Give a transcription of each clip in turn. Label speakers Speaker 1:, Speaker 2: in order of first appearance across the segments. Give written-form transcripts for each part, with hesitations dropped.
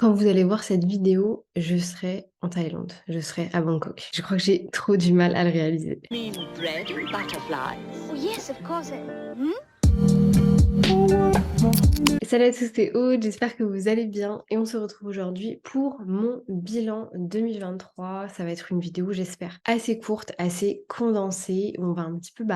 Speaker 1: Quand vous allez voir cette vidéo, je serai en Thaïlande, je serai à Bangkok. Je crois que j'ai trop du mal à le réaliser.
Speaker 2: Mean bread and butterflies.
Speaker 3: Oh, yes, of course. Hmm?
Speaker 1: Salut à tous, c'est Aude, j'espère que vous allez bien et on se retrouve aujourd'hui pour mon bilan 2023. Ça va être une vidéo, j'espère, assez courte, assez condensée, où on va un petit peu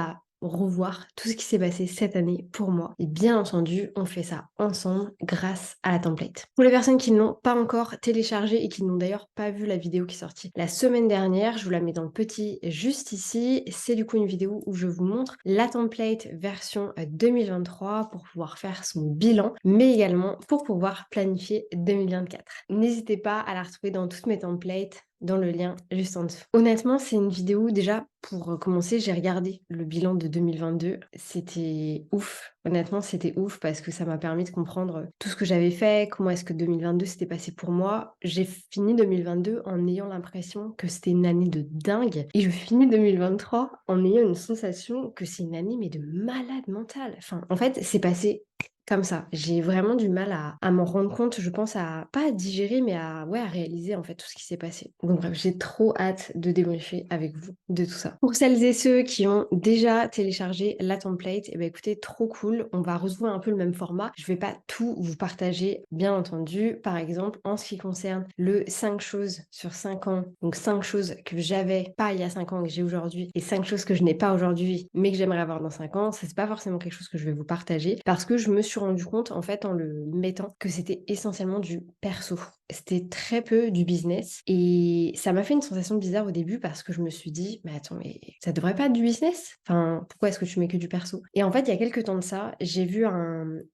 Speaker 1: revoir tout ce qui s'est passé cette année pour moi. Et bien entendu, on fait ça ensemble grâce à la template. Pour les personnes qui ne l'ont pas encore téléchargée et qui n'ont d'ailleurs pas vu la vidéo qui est sortie la semaine dernière, je vous la mets dans le petit juste ici. C'est du coup une vidéo où je vous montre la template version 2023 pour pouvoir faire son bilan, mais également pour pouvoir planifier 2024. N'hésitez pas à la retrouver dans toutes mes templates dans le lien juste en dessous. Honnêtement, c'est une vidéo déjà pour commencer, j'ai regardé le bilan de 2022. C'était ouf. Honnêtement, c'était ouf parce que ça m'a permis de comprendre tout ce que j'avais fait, comment est-ce que 2022 s'était passé pour moi. J'ai fini 2022 en ayant l'impression que c'était une année de dingue et je finis 2023 en ayant une sensation que c'est une année mais de malade mental. Enfin, en fait, c'est passé comme ça. J'ai vraiment du mal à m'en rendre compte, je pense à, pas à digérer, mais à réaliser en fait tout ce qui s'est passé. Donc bref, j'ai trop hâte de débriefer avec vous de tout ça. Pour celles et ceux qui ont déjà téléchargé la template, et ben écoutez, trop cool, on va retrouver un peu le même format. Je vais pas tout vous partager, bien entendu. Par exemple, en ce qui concerne le 5 choses sur 5 ans, donc 5 choses que j'avais pas il y a 5 ans que j'ai aujourd'hui, et 5 choses que je n'ai pas aujourd'hui, mais que j'aimerais avoir dans 5 ans, c'est pas forcément quelque chose que je vais vous partager, parce que je me suis rendu compte, en fait, en le mettant, que c'était essentiellement du perso. C'était très peu du business et ça m'a fait une sensation bizarre au début parce que je me suis dit, mais attends, mais ça devrait pas être du business? Enfin, pourquoi est-ce que tu mets que du perso? Et en fait, il y a quelques temps de ça, j'ai vu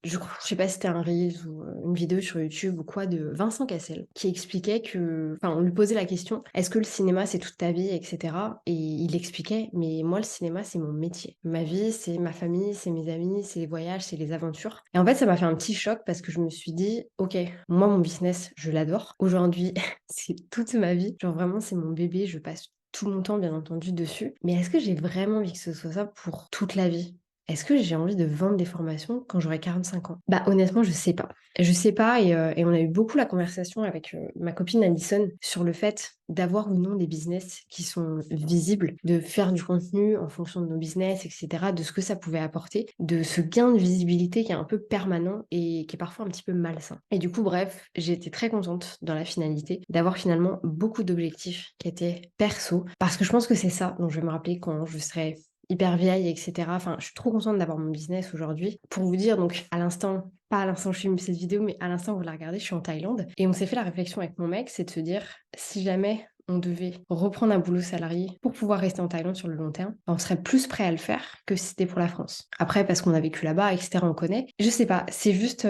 Speaker 1: je sais pas si c'était un Reels ou une vidéo sur YouTube ou quoi de Vincent Cassel qui expliquait que, enfin, on lui posait la question, est-ce que le cinéma c'est toute ta vie, etc. Et il expliquait, mais moi le cinéma c'est mon métier. Ma vie c'est ma famille, c'est mes amis, c'est les voyages, c'est les aventures. Et en fait, ça m'a fait un petit choc parce que je me suis dit, ok, moi mon business, je l'adore. Aujourd'hui, c'est toute ma vie. Genre vraiment, c'est mon bébé, je passe tout mon temps, bien entendu, dessus. Mais est-ce que j'ai vraiment envie que ce soit ça pour toute la vie? Est-ce que j'ai envie de vendre des formations quand j'aurai 45 ans? Bah honnêtement, je sais pas. Je sais pas et on a eu beaucoup la conversation avec ma copine Alison sur le fait d'avoir ou non des business qui sont visibles, de faire du contenu en fonction de nos business, etc., de ce que ça pouvait apporter, de ce gain de visibilité qui est un peu permanent et qui est parfois un petit peu malsain. Et du coup, bref, j'ai été très contente dans la finalité d'avoir finalement beaucoup d'objectifs qui étaient perso, parce que je pense que c'est ça dont je vais me rappeler quand je serai hyper vieille, etc. Enfin, je suis trop contente d'avoir mon business aujourd'hui. Pour vous dire, donc, à l'instant, pas à l'instant où je filme cette vidéo, mais à l'instant où vous la regardez, je suis en Thaïlande. Et on s'est fait la réflexion avec mon mec, c'est de se dire, si jamais on devait reprendre un boulot salarié pour pouvoir rester en Thaïlande sur le long terme, on serait plus prêt à le faire que si c'était pour la France. Après, parce qu'on a vécu là-bas, etc., on connaît. Je sais pas, c'est juste...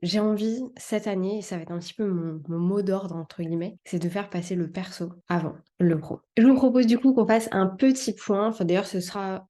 Speaker 1: j'ai envie, cette année, et ça va être un petit peu mon mot d'ordre, entre guillemets, c'est de faire passer le perso avant le pro. Je vous propose du coup qu'on fasse un petit point, enfin d'ailleurs ce sera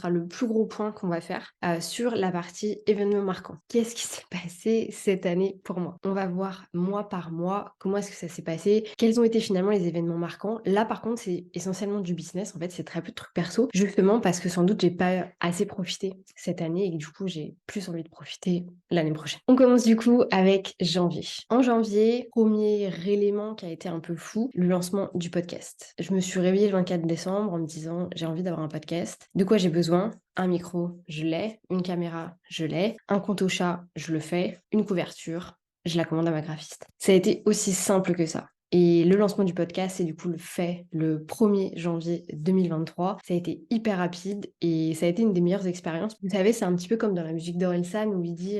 Speaker 1: le plus gros point qu'on va faire sur la partie événements marquants. Qu'est-ce qui s'est passé cette année pour moi? On va voir mois par mois comment est-ce que ça s'est passé, quels ont été finalement les événements marquants. Là par contre c'est essentiellement du business, en fait c'est très peu de trucs perso, justement parce que sans doute j'ai pas assez profité cette année et que du coup j'ai plus envie de profiter l'année prochaine. On commence du coup avec janvier. En janvier, premier élément qui a été un peu fou, le lancement du podcast. Je me suis réveillée le 24 décembre en me disant j'ai envie d'avoir un podcast. De quoi j'ai besoin? Un micro, je l'ai. Une caméra, je l'ai. Un compte au chat, je le fais. Une couverture, je la commande à ma graphiste. Ça a été aussi simple que ça. Et le lancement du podcast, c'est du coup le 1er janvier 2023. Ça a été hyper rapide et ça a été une des meilleures expériences. Vous savez, c'est un petit peu comme dans la musique d'Orelsan où il dit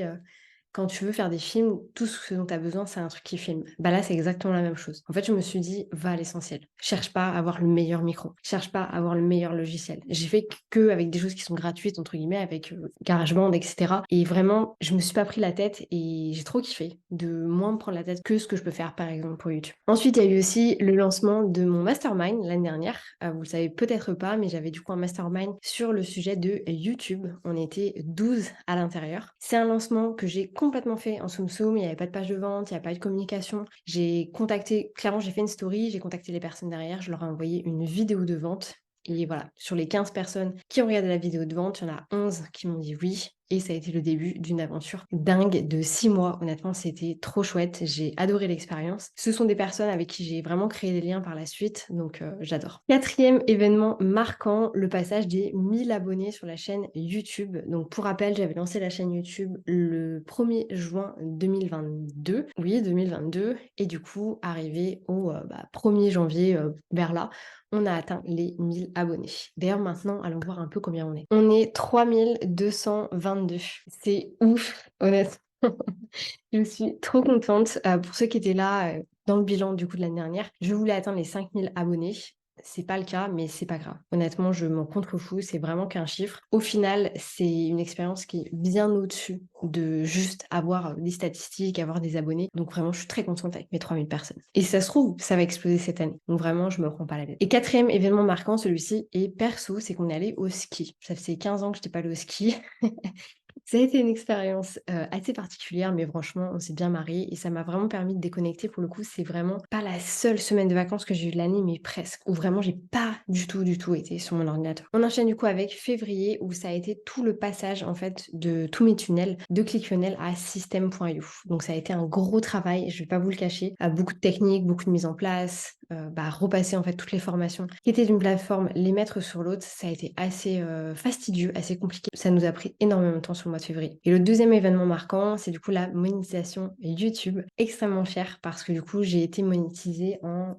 Speaker 1: quand tu veux faire des films, tout ce dont tu as besoin, c'est un truc qui filme. Bah là, c'est exactement la même chose. En fait, je me suis dit, va à l'essentiel. Cherche pas à avoir le meilleur micro. Cherche pas à avoir le meilleur logiciel. J'ai fait que avec des choses qui sont gratuites, entre guillemets, avec GarageBand, etc. Et vraiment, je me suis pas pris la tête et j'ai trop kiffé de moins me prendre la tête que ce que je peux faire, par exemple, pour YouTube. Ensuite, il y a eu aussi le lancement de mon mastermind l'année dernière. Vous le savez peut-être pas, mais j'avais du coup un mastermind sur le sujet de YouTube. On était 12 à l'intérieur. C'est un lancement que j'ai complètement fait en Soum Soum, il n'y avait pas de page de vente, il n'y avait pas de communication. J'ai contacté, clairement j'ai fait une story, j'ai contacté les personnes derrière, je leur ai envoyé une vidéo de vente. Et voilà, sur les 15 personnes qui ont regardé la vidéo de vente, il y en a 11 qui m'ont dit oui. et ça a été le début d'une aventure dingue de 6 mois. Honnêtement, c'était trop chouette. J'ai adoré l'expérience. Ce sont des personnes avec qui j'ai vraiment créé des liens par la suite, donc j'adore. Quatrième événement marquant, le passage des 1000 abonnés sur la chaîne YouTube. Donc pour rappel, j'avais lancé la chaîne YouTube le 1er juin 2022. Oui, 2022. Et du coup, arrivé au 1er janvier, vers là, on a atteint les 1000 abonnés. D'ailleurs, maintenant, allons voir un peu combien on est. On est 3222. C'est ouf, honnêtement. Je suis trop contente. Pour ceux qui étaient là dans le bilan du coup de l'année dernière, je voulais atteindre les 5000 abonnés. C'est pas le cas, mais c'est pas grave. Honnêtement, je m'en contrefous, c'est vraiment qu'un chiffre. Au final, c'est une expérience qui est bien au-dessus de juste avoir des statistiques, avoir des abonnés. Donc vraiment, je suis très contente avec mes 3000 personnes. Et si ça se trouve, ça va exploser cette année. Donc vraiment, je me prends pas la tête. Et quatrième événement marquant, celui-ci est perso, c'est qu'on est allé au ski. Ça faisait 15 ans que je n'étais pas allée au ski. Ça a été une expérience assez particulière, mais franchement, on s'est bien marré et ça m'a vraiment permis de déconnecter. Pour le coup, c'est vraiment pas la seule semaine de vacances que j'ai eu de l'année, mais presque, où vraiment j'ai pas du tout été sur mon ordinateur. On enchaîne du coup avec février, où ça a été tout le passage en fait de tous mes tunnels, de ClickFunnels à System.io. Donc ça a été un gros travail, je vais pas vous le cacher, beaucoup de techniques, beaucoup de mise en place, repasser en fait toutes les formations qui étaient d'une plateforme, les mettre sur l'autre, ça a été assez fastidieux, assez compliqué. Ça nous a pris énormément de temps sur le mois de février. Et le deuxième événement marquant, c'est du coup la monétisation YouTube. Extrêmement fière parce que du coup, j'ai été monétisée en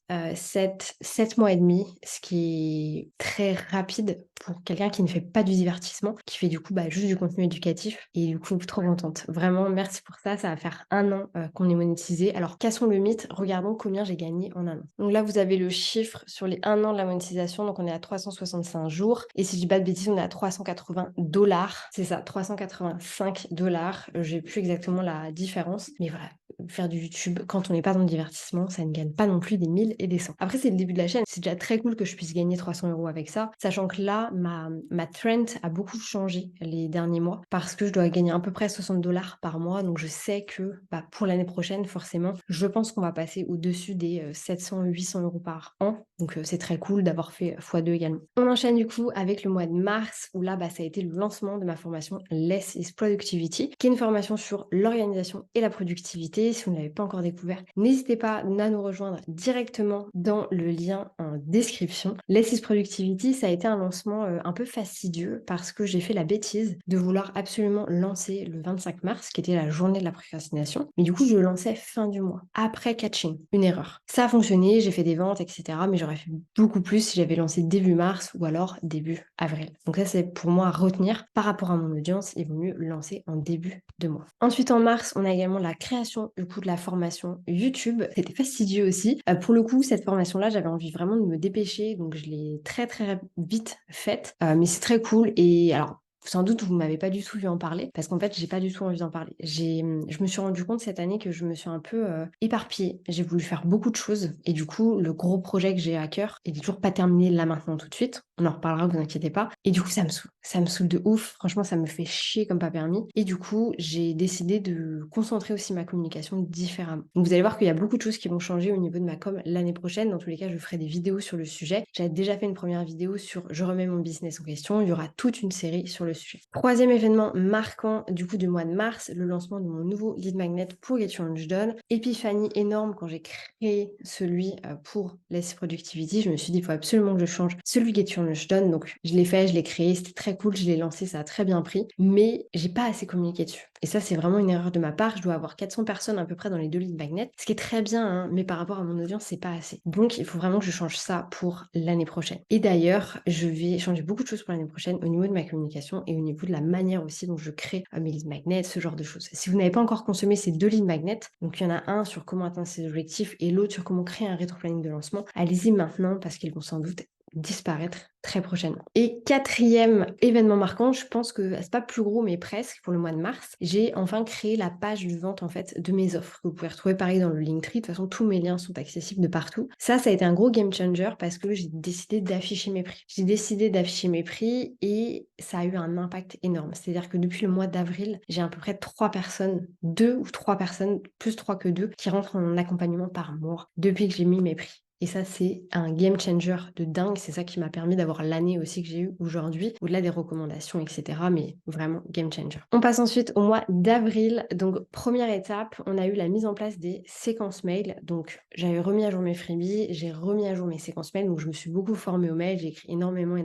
Speaker 1: 7 mois et demi, ce qui est très rapide pour quelqu'un qui ne fait pas du divertissement, qui fait du coup juste du contenu éducatif. Et du coup, trop contente. Vraiment, merci pour ça. Ça va faire 1 an qu'on est monétisé. Alors, cassons le mythe. Regardons combien j'ai gagné en 1 an. Donc là, vous avez le chiffre sur les 1 an de la monétisation. Donc, on est à 365 jours. Et si je dis pas de bêtises, on est à 380 $. C'est ça, 385 $. J'ai plus exactement la différence. Mais voilà, faire du YouTube, quand on n'est pas dans le divertissement, ça ne gagne pas non plus des 1000 et des 100. Après, c'est le début de la chaîne. C'est déjà très cool que je puisse gagner 300 € avec ça. Sachant que là, ma trend a beaucoup changé les derniers mois parce que je dois gagner à peu près 60 $ par mois. Donc, je sais que pour l'année prochaine, forcément, je pense qu'on va passer au-dessus des 700-800 € par an. Donc, c'est très cool d'avoir fait x2 également. On enchaîne du coup avec le mois de mars où là, ça a été le lancement de ma formation Less is Productivity, qui est une formation sur l'organisation et la productivité. Si vous ne l'avez pas encore découvert, n'hésitez pas à nous rejoindre directement dans le lien en description. Less is Productivity, ça a été un lancement un peu fastidieux parce que j'ai fait la bêtise de vouloir absolument lancer le 25 mars, qui était la journée de la procrastination. Mais du coup, je le lançais fin du mois, après catching. Une erreur. Ça a fonctionné, j'ai fait des ventes, etc. Mais j'aurais fait beaucoup plus si j'avais lancé début mars ou alors début avril. Donc ça, c'est pour moi à retenir. Par rapport à mon audience, il vaut mieux lancer en début de mois. Ensuite, en mars, on a également la création du coup de la formation YouTube. C'était fastidieux aussi. Pour le coup, cette formation-là, j'avais envie vraiment de me dépêcher, donc je l'ai très très vite faite. Mais c'est très cool. Et alors, sans doute, vous ne m'avez pas du tout vu en parler, parce qu'en fait, j'ai pas du tout envie d'en parler. Je me suis rendu compte cette année que je me suis un peu éparpillée. J'ai voulu faire beaucoup de choses, et du coup, le gros projet que j'ai à cœur, il est toujours pas terminé là maintenant tout de suite. On en reparlera, vous inquiétez pas. Et du coup, ça me saoule. Ça me saoule de ouf. Franchement, ça me fait chier comme pas permis. Et du coup, j'ai décidé de concentrer aussi ma communication différemment. Donc, vous allez voir qu'il y a beaucoup de choses qui vont changer au niveau de ma com l'année prochaine. Dans tous les cas, je ferai des vidéos sur le sujet. J'avais déjà fait une première vidéo sur je remets mon business en question. Il y aura toute une série sur le sujet. Troisième événement marquant du coup du mois de mars, le lancement de mon nouveau lead magnet pour Get Your Lunch Done. Épiphanie énorme quand j'ai créé celui pour Less Productivity. Je me suis dit, il faut absolument que je change celui Get Your Lunch Done. Donc, je l'ai fait, je l'ai créé, c'était très cool, je l'ai lancé, ça a très bien pris, mais j'ai pas assez communiqué dessus. Et ça, c'est vraiment une erreur de ma part. Je dois avoir 400 personnes à peu près dans les 2 lead magnets, ce qui est très bien, hein, mais par rapport à mon audience, c'est pas assez. Donc, il faut vraiment que je change ça pour l'année prochaine. Et d'ailleurs, je vais changer beaucoup de choses pour l'année prochaine au niveau de ma communication et au niveau de la manière aussi dont je crée mes lead magnets, ce genre de choses. Si vous n'avez pas encore consommé ces 2 lead magnets, donc il y en a un sur comment atteindre ses objectifs et l'autre sur comment créer un rétro-planning de lancement, allez-y maintenant parce qu'ils vont sans doute disparaître très prochainement. Et quatrième événement marquant, je pense que c'est pas plus gros mais presque pour le mois de mars, j'ai enfin créé la page de vente en fait de mes offres que vous pouvez retrouver pareil dans le Linktree. De toute façon, tous mes liens sont accessibles de partout. Ça a été un gros game changer parce que j'ai décidé d'afficher mes prix. J'ai décidé d'afficher mes prix et ça a eu un impact énorme. C'est-à-dire que depuis le mois d'avril, j'ai à peu près 3 personnes, 2 ou 3 personnes, plus 3 que 2, qui rentrent en accompagnement par mois depuis que j'ai mis mes prix. Et ça, c'est un game changer de dingue. C'est ça qui m'a permis d'avoir l'année aussi que j'ai eue aujourd'hui, au-delà des recommandations, etc. Mais vraiment, game changer. On passe ensuite au mois d'avril. Donc, première étape, on a eu la mise en place des séquences mail. Donc, j'avais remis à jour mes freebies, j'ai remis à jour mes séquences mail. Donc, je me suis beaucoup formée aux mails. J'ai écrit énormément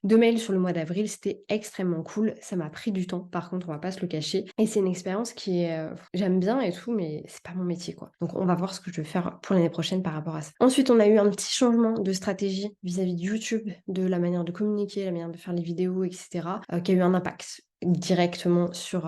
Speaker 1: de mails sur le mois d'avril. C'était extrêmement cool. Ça m'a pris du temps. Par contre, on va pas se le cacher. Et c'est une expérience qui est... j'aime bien et tout, mais c'est pas mon métier, quoi. Donc, on va voir ce que je vais faire pour l'année prochaine par rapport à ça. Ensuite, on a eu un petit changement de stratégie vis-à-vis de YouTube, de la manière de communiquer, la manière de faire les vidéos, etc., qui a eu un impact directement sur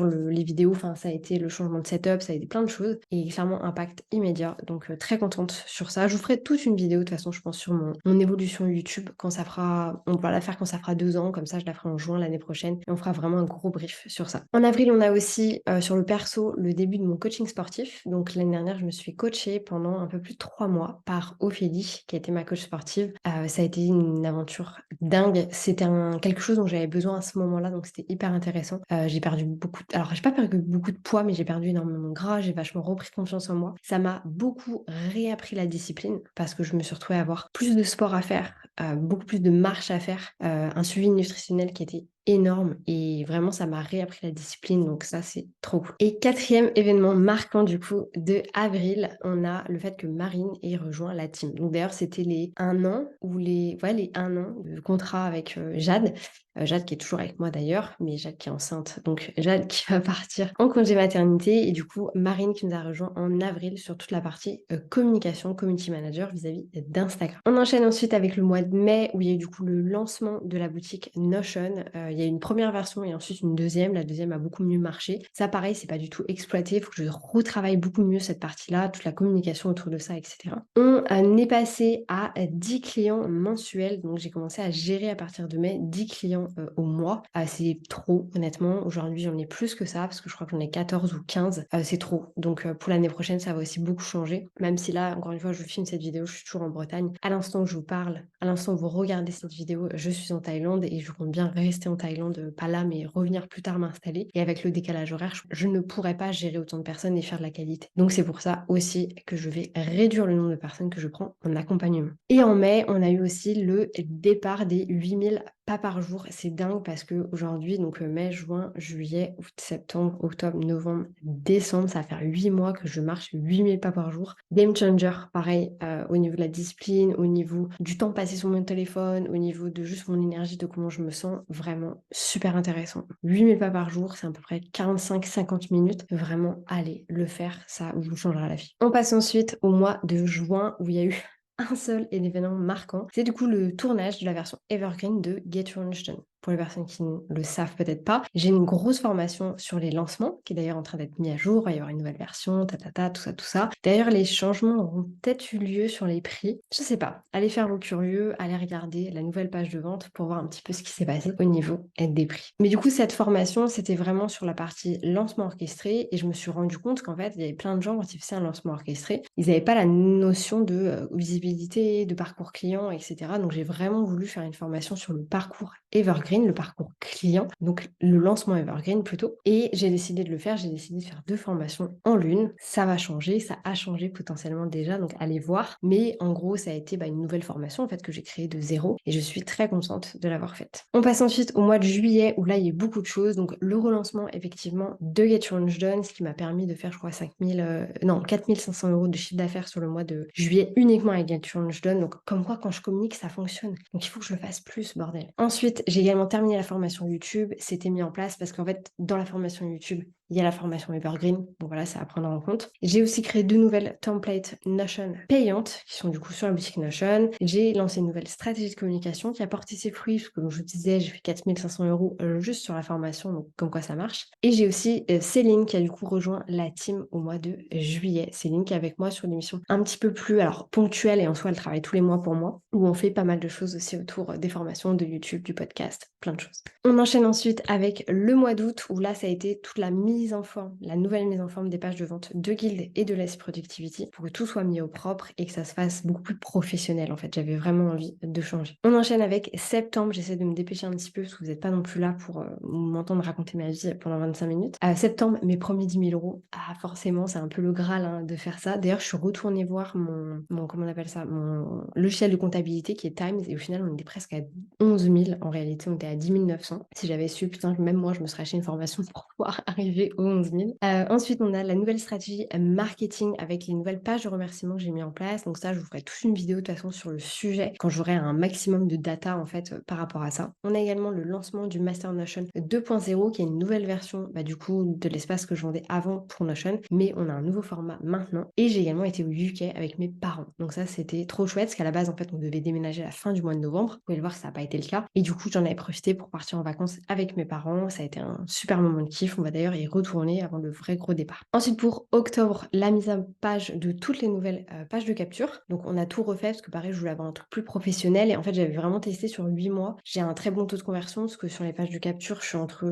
Speaker 1: les vidéos. Enfin, ça a été le changement de setup, ça a été plein de choses et clairement impact immédiat. Donc très contente sur ça. Je vous ferai toute une vidéo de toute façon, je pense, sur mon évolution YouTube quand ça fera, on va la faire quand ça fera 2 ans, comme ça je la ferai en juin l'année prochaine et on fera vraiment un gros brief sur ça. En avril, on a aussi sur le perso le début de mon coaching sportif. Donc l'année dernière, je me suis coachée pendant un peu plus de 3 mois par Ophélie, qui a été ma coach sportive. Ça a été une aventure dingue. C'était quelque chose dont j'avais besoin à ce moment-là, donc c'était hyper intéressant. J'ai perdu alors j'ai pas perdu beaucoup de poids, mais j'ai perdu énormément de gras, j'ai vachement repris confiance en moi. Ça m'a beaucoup réappris la discipline parce que je me suis retrouvée à avoir plus de sport à faire, beaucoup plus de marche à faire, un suivi nutritionnel qui était énorme et vraiment ça m'a réappris la discipline, donc ça c'est trop cool. Et 4e événement marquant du coup de avril, on a le fait que Marine ait rejoint la team. Donc d'ailleurs c'était les 1 an ou les 1 an de contrat avec Jade. Jade qui est toujours avec moi d'ailleurs, mais Jade qui est enceinte, donc Jade qui va partir en congé maternité et du coup Marine qui nous a rejoint en avril sur toute la partie communication, community manager vis-à-vis d'Instagram. On enchaîne ensuite avec le mois de mai où il y a eu du coup le lancement de la boutique Notion. Il y a eu une première version et ensuite une deuxième. La deuxième a beaucoup mieux marché. Ça pareil, c'est pas du tout exploité, il faut que je retravaille beaucoup mieux cette partie-là, toute la communication autour de ça, etc. On est passé à 10 clients mensuels, donc j'ai commencé à gérer à partir de mai 10 clients au mois. C'est trop, honnêtement. Aujourd'hui, j'en ai plus que ça, parce que je crois que j'en ai 14 ou 15. C'est trop. Donc, pour l'année prochaine, ça va aussi beaucoup changer. Même si là, encore une fois, je filme cette vidéo, je suis toujours en Bretagne. À l'instant où je vous parle, à l'instant où vous regardez cette vidéo, je suis en Thaïlande et je compte bien rester en Thaïlande, pas là, mais revenir plus tard m'installer. Et avec le décalage horaire, je ne pourrais pas gérer autant de personnes et faire de la qualité. Donc, c'est pour ça aussi que je vais réduire le nombre de personnes que je prends en accompagnement. Et en mai, on a eu aussi le départ des 8000 pas par jour. C'est dingue parce que aujourd'hui, donc mai, juin, juillet, août, septembre, octobre, novembre, décembre, ça va faire 8 mois que je marche 8000 pas par jour. Game changer, pareil, au niveau de la discipline, au niveau du temps passé sur mon téléphone, au niveau de juste mon énergie, de comment je me sens, vraiment super intéressant. 8000 pas par jour, c'est à peu près 45-50 minutes. Vraiment, allez le faire, ça vous changera la vie. On passe ensuite au mois de juin où il y a eu un seul événement marquant. C'est du coup le tournage de la version Evergreen de Get Your Lunch Done. Pour les personnes qui ne le savent peut-être pas, j'ai une grosse formation sur les lancements, qui est d'ailleurs en train d'être mis à jour. Il va y avoir une nouvelle version, tout ça, tout ça. D'ailleurs, les changements auront peut-être eu lieu sur les prix. Je sais pas. Allez faire vos curieux, allez regarder la nouvelle page de vente pour voir un petit peu ce qui s'est passé au niveau des prix. Mais du coup, cette formation, c'était vraiment sur la partie lancement orchestré et je me suis rendu compte qu'en fait, il y avait plein de gens quand ils faisaient un lancement orchestré, ils n'avaient pas la notion de visibilité, de parcours client, etc. Donc, j'ai vraiment voulu faire une formation sur le parcours Evergreen, le parcours client, donc le lancement Evergreen plutôt. Et j'ai décidé de le faire, j'ai décidé de faire 2 formations en l'une. Ça va changer, ça a changé potentiellement déjà, donc allez voir. Mais en gros, ça a été une nouvelle formation en fait que j'ai créée de zéro et je suis très contente de l'avoir faite. On passe ensuite au mois de juillet où là, il y a eu beaucoup de choses. Donc le relancement effectivement de Get Your Lunch Done, ce qui m'a permis de faire, je crois, 4500 € de chiffre d'affaires sur le mois de juillet uniquement avec Get Your Lunch Done. Donc comme quoi, quand je communique, ça fonctionne. Donc il faut que je le fasse plus, bordel. Ensuite, j'ai également terminé la formation YouTube. C'était mis en place parce qu'en fait, dans la formation YouTube, il y a la formation Evergreen. Donc voilà, c'est à prendre en compte. J'ai aussi créé 2 nouvelles templates Notion payantes qui sont du coup sur la boutique Notion. J'ai lancé une nouvelle stratégie de communication qui a porté ses fruits parce que comme je vous disais, j'ai fait 4500 € juste sur la formation, donc comme quoi ça marche. Et j'ai aussi Céline qui a du coup rejoint la team au mois de juillet. Céline qui est avec moi sur une émission un petit peu plus ponctuelle et en soi elle travaille tous les mois pour moi où on fait pas mal de choses aussi autour des formations, de YouTube, du podcast, plein de choses. On enchaîne ensuite avec le mois d'août où là ça a été toute la mise mise en forme, la nouvelle mise en forme des pages de vente de Guild et de Less Productivity pour que tout soit mis au propre et que ça se fasse beaucoup plus professionnel en fait. J'avais vraiment envie de changer. On enchaîne avec septembre. J'essaie de me dépêcher un petit peu parce que vous n'êtes pas non plus là pour m'entendre raconter ma vie pendant 25 minutes. Septembre, mes premiers 10 000 euros. Ah, forcément, c'est un peu le Graal hein, de faire ça. D'ailleurs, je suis retournée voir comment on appelle ça, mon logiciel de comptabilité qui est Times et au final, on était presque à 11 000. En réalité, on était à 10 900. Si j'avais su, putain, même moi, je me serais acheté une formation pour pouvoir arriver aux 11 000. Ensuite, on a la nouvelle stratégie marketing avec les nouvelles pages de remerciements que j'ai mis en place. Donc ça, je vous ferai toute une vidéo de toute façon sur le sujet quand j'aurai un maximum de data en fait par rapport à ça. On a également le lancement du Master Notion 2.0 qui est une nouvelle version du coup de l'espace que je vendais avant pour Notion, mais on a un nouveau format maintenant. Et j'ai également été au UK avec mes parents. Donc ça, c'était trop chouette parce qu'à la base, en fait, on devait déménager à la fin du mois de novembre. Vous pouvez le voir, ça n'a pas été le cas. Et du coup, j'en avais profité pour partir en vacances avec mes parents. Ça a été un super moment de kiff. On va d'ailleurs y retourner avant le vrai gros départ. Ensuite, pour octobre, la mise en page de toutes les nouvelles pages de capture. Donc, on a tout refait parce que pareil, je voulais avoir un truc plus professionnel. Et en fait, j'avais vraiment testé sur 8 mois. J'ai un très bon taux de conversion parce que sur les pages de capture, je suis entre,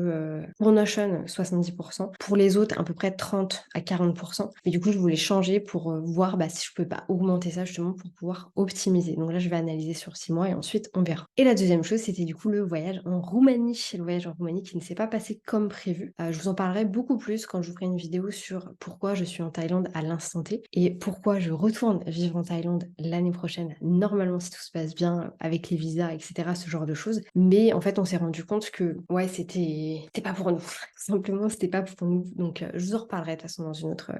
Speaker 1: pour Notion, 70%. Pour les autres, à peu près 30 à 40%. Mais du coup, je voulais changer pour voir si je peux pas augmenter ça justement pour pouvoir optimiser. Donc là, je vais analyser sur 6 mois et ensuite, on verra. Et la deuxième chose, c'était du coup le voyage en Roumanie. Le voyage en Roumanie qui ne s'est pas passé comme prévu. Je vous en parlerai beaucoup plus quand je vous ferai une vidéo sur pourquoi je suis en Thaïlande à l'instant T et pourquoi je retourne vivre en Thaïlande l'année prochaine. Normalement, si tout se passe bien avec les visas, etc., ce genre de choses. Mais en fait, on s'est rendu compte que ouais, c'était pas pour nous. Simplement, c'était pas pour nous. Donc, je vous en reparlerai de toute façon dans une autre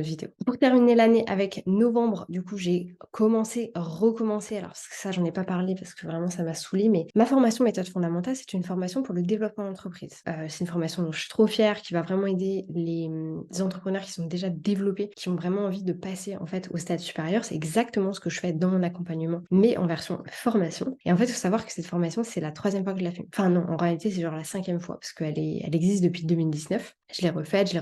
Speaker 1: vidéo. Pour terminer l'année avec novembre, du coup, j'ai recommencé. Alors ça, j'en ai pas parlé parce que vraiment, ça m'a saoulée. Mais ma formation méthode fondamentale, c'est une formation pour le développement d'entreprise. C'est une formation dont je suis trop fière, qui va vraiment aider les entrepreneurs qui sont déjà développés, qui ont vraiment envie de passer en fait au stade supérieur. C'est exactement ce que je fais dans mon accompagnement, mais en version formation. Et en fait, il faut savoir que cette formation, c'est la 3e fois que je la fais. Enfin non, en réalité, c'est genre la 5e fois parce qu'elle existe depuis 2019. Je l'ai refaite.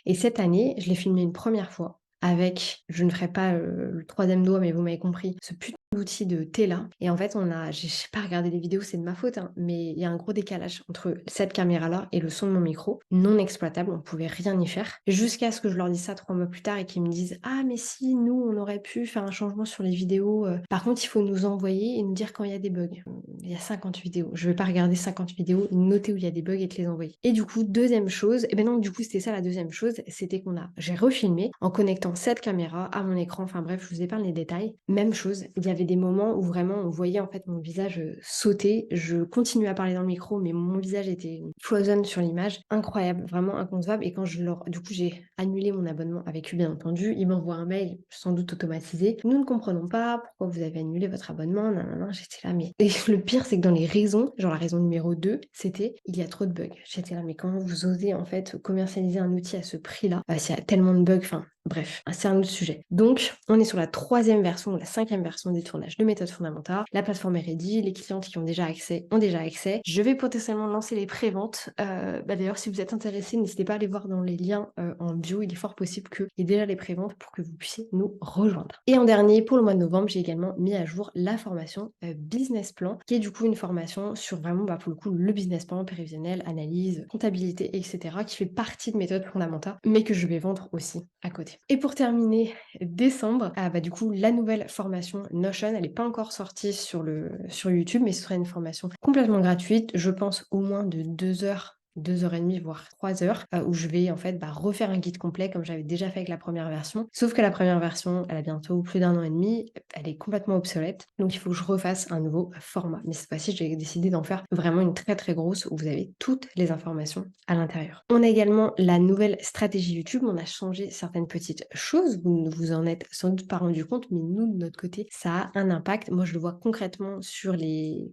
Speaker 1: Et cette année, je l'ai filmée une première fois avec, je ne ferai pas le 3e doigt, mais vous m'avez compris, ce putain d'outil de Tela. Et en fait, j'ai pas regardé les vidéos, c'est de ma faute, hein, mais il y a un gros décalage entre cette caméra-là et le son de mon micro, non exploitable, on pouvait rien y faire. Jusqu'à ce que je leur dise ça 3 mois plus tard et qu'ils me disent ah mais si, nous, on aurait pu faire un changement sur les vidéos. Par contre, il faut nous envoyer et nous dire quand il y a des bugs. Il y a 50 vidéos. Je vais pas regarder 50 vidéos, noter où il y a des bugs et te les envoyer. Et du coup, deuxième chose, et ben non, du coup, c'était ça la deuxième chose, c'était j'ai refilmé en connectant cette caméra à mon écran. Enfin bref, je vous épargne les détails. Même chose, il y avait des moments où vraiment on voyait en fait mon visage sauter. Je continuais à parler dans le micro, mais mon visage était frozen sur l'image. Incroyable, vraiment inconcevable. Et quand du coup, j'ai annulé mon abonnement avec eux, bien entendu. Ils m'envoient un mail, sans doute automatisé. Nous ne comprenons pas pourquoi vous avez annulé votre abonnement. Nanana. J'étais là, mais. Et le pire, c'est que dans les raisons, genre la raison numéro 2, c'était il y a trop de bugs. J'étais là, mais comment vous osez en fait commercialiser un outil à ce prix-là s'il y a tellement de bugs, enfin. Bref, c'est un autre sujet. Donc, on est sur la 3e version ou la 5e version des tournages de méthode fondamentale. La plateforme est ready, les clientes qui ont déjà accès ont déjà accès. Je vais potentiellement lancer les préventes. D'ailleurs, si vous êtes intéressés, n'hésitez pas à aller voir dans les liens en bio. Il est fort possible qu'il y ait déjà les préventes pour que vous puissiez nous rejoindre. Et en dernier, pour le mois de novembre, j'ai également mis à jour la formation Business Plan, qui est du coup une formation sur vraiment, pour le coup, le business plan, prévisionnel, analyse, comptabilité, etc., qui fait partie de méthode fondamentale, mais que je vais vendre aussi à côté. Et pour terminer décembre, du coup, la nouvelle formation Notion, elle n'est pas encore sortie sur YouTube, mais ce sera une formation complètement gratuite, je pense au moins de 2 heures 2h30, voire 3 heures, où je vais en fait refaire un guide complet comme j'avais déjà fait avec la première version. Sauf que la première version, elle a bientôt plus d'1 an et demi, elle est complètement obsolète. Donc il faut que je refasse un nouveau format. Mais cette fois-ci, j'ai décidé d'en faire vraiment une très très grosse où vous avez toutes les informations à l'intérieur. On a également la nouvelle stratégie YouTube. On a changé certaines petites choses. Vous ne vous en êtes sans doute pas rendu compte, mais nous, de notre côté, ça a un impact. Moi, je le vois concrètement sur les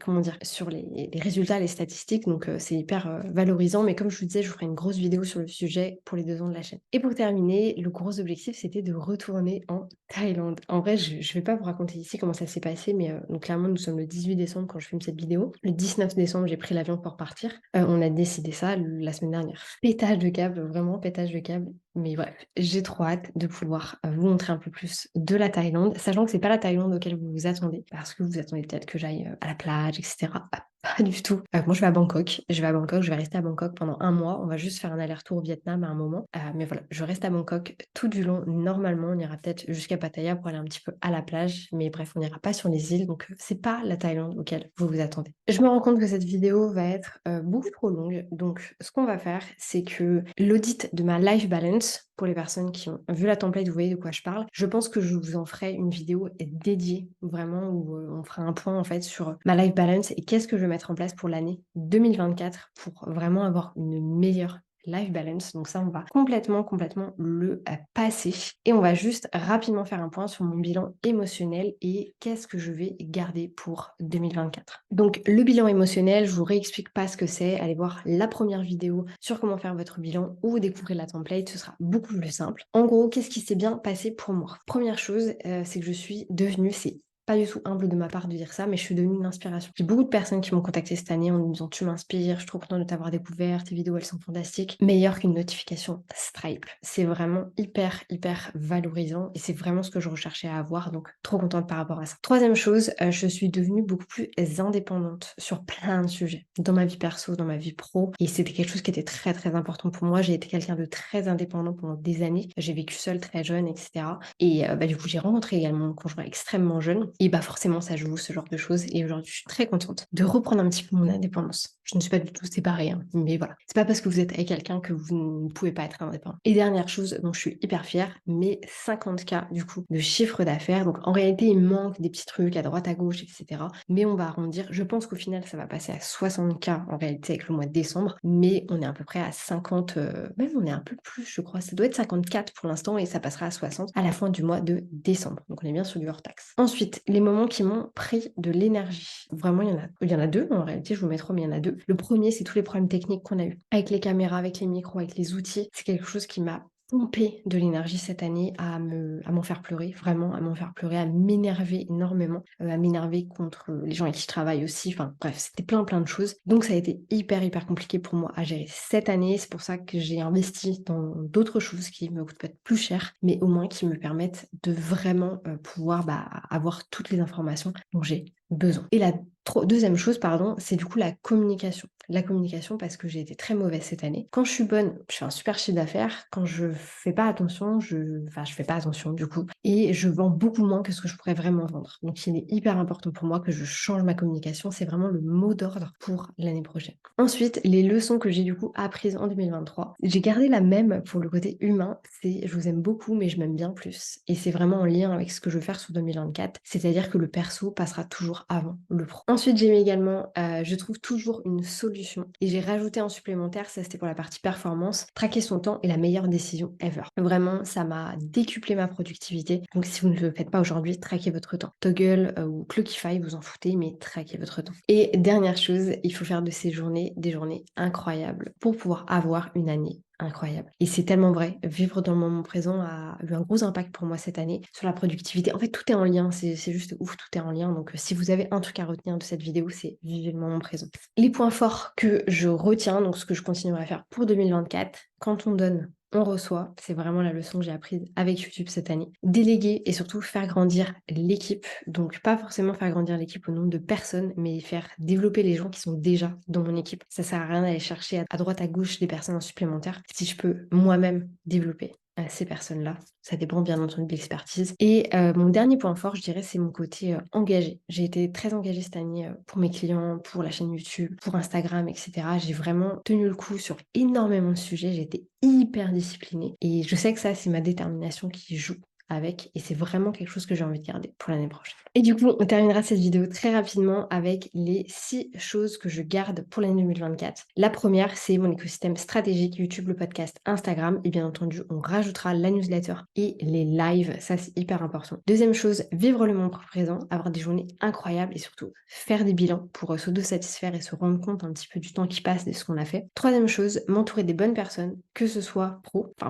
Speaker 1: résultats, les statistiques. Donc c'est hyper valorisant. Mais comme je vous disais, je vous ferai une grosse vidéo sur le sujet pour les 2 ans de la chaîne. Et pour terminer, le gros objectif, c'était de retourner en Thaïlande. En vrai, je ne vais pas vous raconter ici comment ça s'est passé, mais donc clairement, nous sommes le 18 décembre quand je filme cette vidéo. Le 19 décembre, j'ai pris l'avion pour partir. On a décidé ça la semaine dernière. Pétage de câble, vraiment pétage de câble. Mais bref, j'ai trop hâte de pouvoir vous montrer un peu plus de la Thaïlande, sachant que c'est pas la Thaïlande auquel vous vous attendez, parce que vous attendez peut-être que j'aille à la plage, etc. Ah, pas du tout. Moi, je vais à Bangkok. Je vais rester à Bangkok pendant un mois. On va juste faire un aller-retour au Vietnam à un moment. Mais voilà, je reste à Bangkok tout du long. Normalement, on ira peut-être jusqu'à Pattaya pour aller un petit peu à la plage. Mais bref, on n'ira pas sur les îles. Donc, c'est pas la Thaïlande auquel vous vous attendez. Je me rends compte que cette vidéo va être beaucoup trop longue. Donc, ce qu'on va faire, c'est que l'audit de ma life balance, pour les personnes qui ont vu la template, vous voyez de quoi je parle. Je pense que je vous en ferai une vidéo dédiée, vraiment, où on fera un point en fait sur ma life balance et qu'est-ce que je vais mettre en place pour l'année 2024 pour vraiment avoir une meilleure life balance. Donc ça, on va complètement le passer. Et on va juste rapidement faire un point sur mon bilan émotionnel et qu'est-ce que je vais garder pour 2024. Donc le bilan émotionnel, je vous réexplique pas ce que c'est. Allez voir la première vidéo sur comment faire votre bilan ou découvrir la template, ce sera beaucoup plus simple. En gros, qu'est-ce qui s'est bien passé pour moi? Première chose, c'est que je suis devenue, c'est pas du tout humble de ma part de dire ça, mais je suis devenue une inspiration. J'ai beaucoup de personnes qui m'ont contacté cette année en me disant tu m'inspires, je suis trop contente de t'avoir découvert, tes vidéos elles sont fantastiques. Meilleure qu'une notification Stripe. C'est vraiment hyper valorisant et c'est vraiment ce que je recherchais à avoir, donc trop contente par rapport à ça. Troisième chose, je suis devenue beaucoup plus indépendante sur plein de sujets, dans ma vie perso, dans ma vie pro, et c'était quelque chose qui était très important pour moi. J'ai été quelqu'un de très indépendant pendant des années, j'ai vécu seule très jeune, etc. Et du coup j'ai rencontré également mon conjoint extrêmement jeune. Et bah forcément, ça joue ce genre de choses. Et aujourd'hui, je suis très contente de reprendre un petit peu mon indépendance. Je ne suis pas du tout séparée, hein, mais voilà. C'est pas parce que vous êtes avec quelqu'un que vous ne pouvez pas être indépendant. Et dernière chose dont je suis hyper fière, mes 50K du coup de chiffre d'affaires. Donc en réalité, il manque des petits trucs à droite, à gauche, etc. Mais on va arrondir. Je pense qu'au final, ça va passer à 60K en réalité avec le mois de décembre. Mais on est à peu près à 50, même on est un peu plus, je crois. Ça doit être 54 pour l'instant et ça passera à 60 à la fin du mois de décembre. Donc on est bien sur du hors-taxe. Ensuite, les moments qui m'ont pris de l'énergie. Vraiment, il y en a deux. En réalité, je vous mets trop, mais il y en a deux. Le premier, c'est tous les problèmes techniques qu'on a eu avec les caméras, avec les micros, avec les outils. C'est quelque chose qui m'a pompé de l'énergie cette année à m'en faire pleurer, vraiment à m'en faire pleurer, à m'énerver énormément, à m'énerver contre les gens avec qui je travaille aussi. Enfin bref, c'était plein de choses. Donc ça a été hyper compliqué pour moi à gérer cette année. C'est pour ça que j'ai investi dans d'autres choses qui me coûtent peut-être plus cher, mais au moins qui me permettent de vraiment pouvoir avoir toutes les informations dont j'ai besoin. Et la deuxième chose, pardon, c'est du coup la communication. La communication parce que j'ai été très mauvaise cette année. Quand je suis bonne, je fais un super chiffre d'affaires. Quand je fais pas attention, je fais pas attention du coup. Et je vends beaucoup moins que ce que je pourrais vraiment vendre. Donc il est hyper important pour moi que je change ma communication. C'est vraiment le mot d'ordre pour l'année prochaine. Ensuite, les leçons que j'ai du coup apprises en 2023. J'ai gardé la même pour le côté humain. C'est je vous aime beaucoup, mais je m'aime bien plus. Et c'est vraiment en lien avec ce que je veux faire sur 2024. C'est-à-dire que le perso passera toujours avant le pro. Ensuite, j'ai mis également, je trouve toujours une solution. Et j'ai rajouté un supplémentaire, ça c'était pour la partie performance, traquer son temps est la meilleure décision ever. Vraiment, ça m'a décuplé ma productivité. Donc si vous ne le faites pas aujourd'hui, traquez votre temps. Toggle ou Clockify, vous en foutez, mais traquez votre temps. Et dernière chose, il faut faire de ces journées des journées incroyables pour pouvoir avoir une année incroyable. Et c'est tellement vrai. Vivre dans le moment présent a eu un gros impact pour moi cette année sur la productivité. En fait, tout est en lien. C'est juste ouf, tout est en lien. Donc, si vous avez un truc à retenir de cette vidéo, c'est vivre le moment présent. Les points forts que je retiens, donc ce que je continuerai à faire pour 2024, quand on donne, on reçoit. C'est vraiment la leçon que j'ai apprise avec YouTube cette année. Déléguer et surtout faire grandir l'équipe. Donc, pas forcément faire grandir l'équipe au nombre de personnes, mais faire développer les gens qui sont déjà dans mon équipe. Ça sert à rien d'aller chercher à droite, à gauche des personnes en supplémentaire. Si je peux moi-même développer ces personnes-là. Ça dépend bien entendu de l'expertise. Et mon dernier point fort, je dirais, c'est mon côté engagé. J'ai été très engagée cette année pour mes clients, pour la chaîne YouTube, pour Instagram, etc. J'ai vraiment tenu le coup sur énormément de sujets. J'ai été hyper disciplinée. Et je sais que ça, c'est ma détermination qui joue avec, et c'est vraiment quelque chose que j'ai envie de garder pour l'année prochaine. Et du coup, on terminera cette vidéo très rapidement avec les 6 choses que je garde pour l'année 2024. La première, c'est mon écosystème stratégique, YouTube, le podcast, Instagram, et bien entendu, on rajoutera la newsletter et les lives, ça c'est hyper important. Deuxième chose, vivre le moment présent, avoir des journées incroyables et surtout faire des bilans pour s'auto-satisfaire et se rendre compte un petit peu du temps qui passe de ce qu'on a fait. Troisième chose, m'entourer des bonnes personnes, que ce soit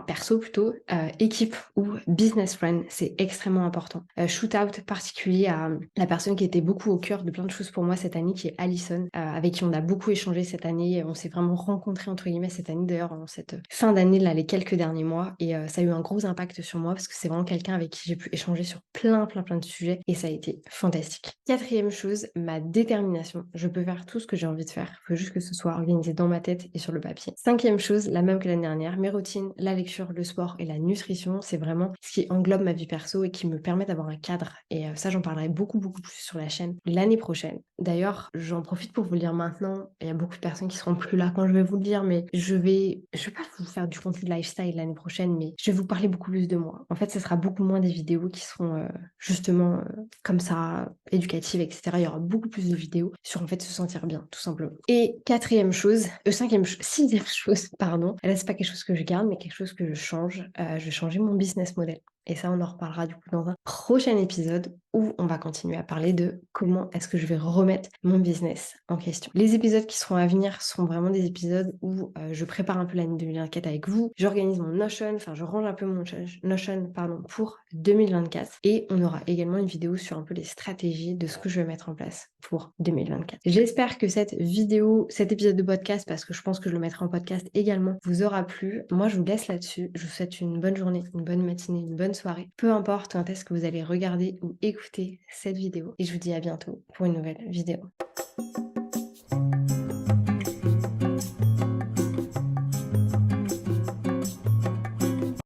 Speaker 1: perso plutôt, équipe ou business friends. one, c'est extrêmement important. Shoot out particulier à la personne qui était beaucoup au cœur de plein de choses pour moi cette année, qui est Alison, avec qui on a beaucoup échangé cette année. On s'est vraiment rencontrés entre guillemets cette année, d'ailleurs en cette fin d'année, là, les quelques derniers mois, et ça a eu un gros impact sur moi parce que c'est vraiment quelqu'un avec qui j'ai pu échanger sur plein de sujets et ça a été fantastique. Quatrième chose, ma détermination. Je peux faire tout ce que j'ai envie de faire. Il faut juste que ce soit organisé dans ma tête et sur le papier. Cinquième chose, la même que l'année dernière, mes routines, la lecture, le sport et la nutrition, c'est vraiment ce qui englobe ma vie perso et qui me permet d'avoir un cadre. Et ça, j'en parlerai beaucoup plus sur la chaîne l'année prochaine. D'ailleurs, j'en profite pour vous le dire maintenant. Il y a beaucoup de personnes qui seront plus là quand je vais vous le dire, mais je vais pas vous faire du contenu de lifestyle l'année prochaine, mais je vais vous parler beaucoup plus de moi. En fait, ce sera beaucoup moins des vidéos qui seront justement comme ça, éducatives, etc. Il y aura beaucoup plus de vidéos sur en fait se sentir bien, tout simplement. Et sixième chose, pardon. Là, c'est pas quelque chose que je garde, mais quelque chose que je change. Je vais changer mon business model. Et ça, on en reparlera du coup dans un prochain épisode où on va continuer à parler de comment est-ce que je vais remettre mon business en question. Les épisodes qui seront à venir seront vraiment des épisodes où je prépare un peu l'année 2024 avec vous. J'organise mon Notion, enfin je range un peu mon Notion pour 2024. Et on aura également une vidéo sur un peu les stratégies de ce que je vais mettre en place pour 2024. J'espère que cet épisode de podcast, parce que je pense que je le mettrai en podcast également, vous aura plu. Moi, je vous laisse là-dessus. Je vous souhaite une bonne journée, une bonne matinée, une bonne soirée. Peu importe quand est-ce que vous allez regarder ou écouter cette vidéo. Et je vous dis à bientôt pour une nouvelle vidéo.